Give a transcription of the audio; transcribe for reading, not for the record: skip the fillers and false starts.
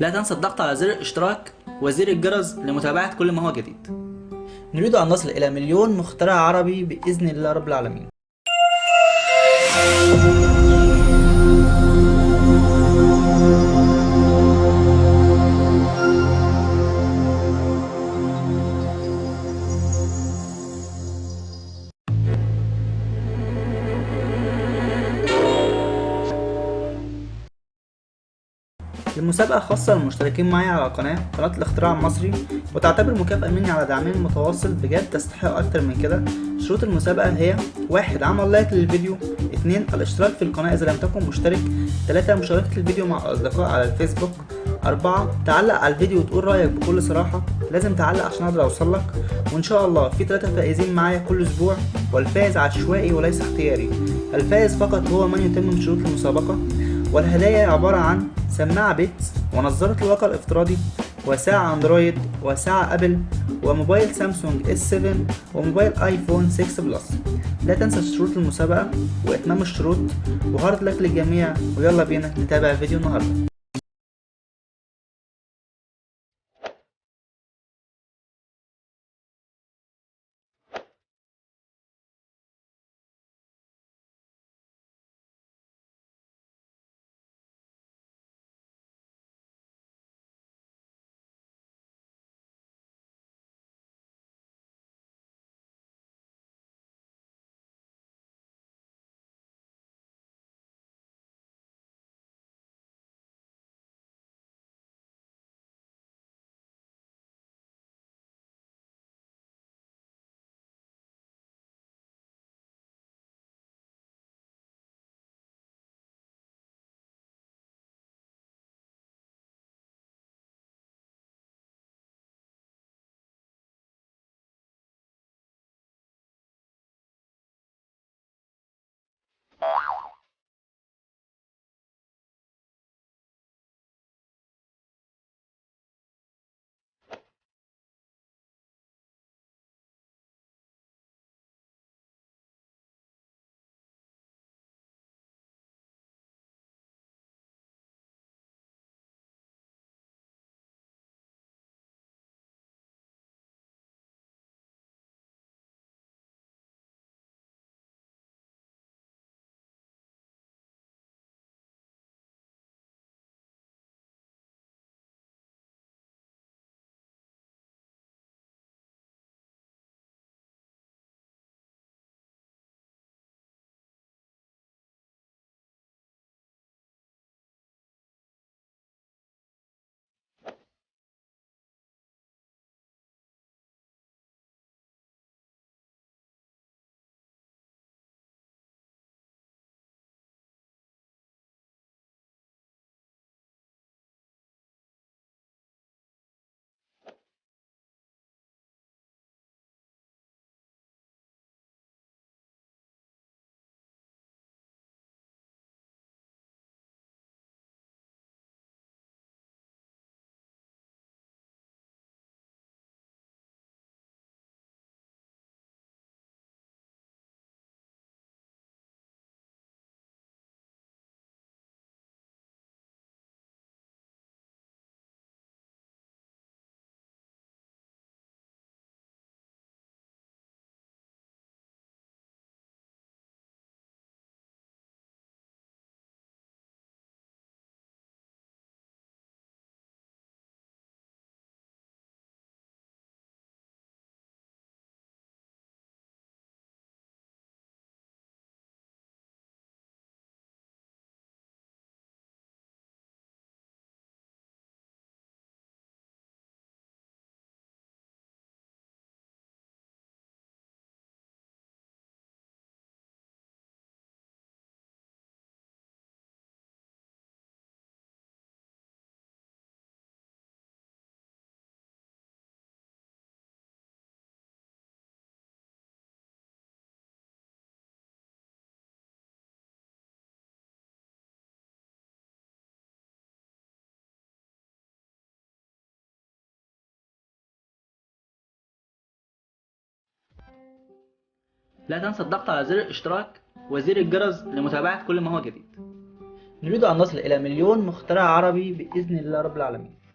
لا تنسى الضغط على زر الاشتراك وزر الجرس لمتابعة كل ما هو جديد. نريد أن نصل إلى مليون مخترع عربي بإذن الله رب العالمين. المسابقة خاصة للمشتركين معي على قناة الاختراع المصري، وتعتبر مكافأة مني على دعمهم المتواصل، بجد تستحق أكتر من كده. شروط المسابقة هي: 1. عمل لايك للفيديو. 2. الاشتراك في القناة إذا لم تكن مشترك. 3. مشاركة الفيديو مع الأصدقاء على الفيسبوك. 4. تعلق على الفيديو وتقول رأيك بكل صراحة، لازم تعلق عشان أقدر أوصلك. وإن شاء الله في 3 فائزين معايا كل أسبوع، والفائز عشوائي وليس اختياري. الفائز فقط هو من يتمم شروط المسابقة. والهدايا عبارة عن سماعة بيتس، ونظارة الواقع الافتراضي، وساعة اندرويد، وساعة ابل، وموبايل سامسونج اس 7، وموبايل ايفون 6 بلس. لا تنسى شروط المسابقة واتمام الشروط، وهارد لك للجميع. ويلا بينا نتابع فيديو النهاردة. لا تنسى الضغط على زر الاشتراك وزر الجرس لمتابعة كل ما هو جديد. نريد أن نصل إلى 1,000,000 مخترع عربي بإذن الله رب العالمين.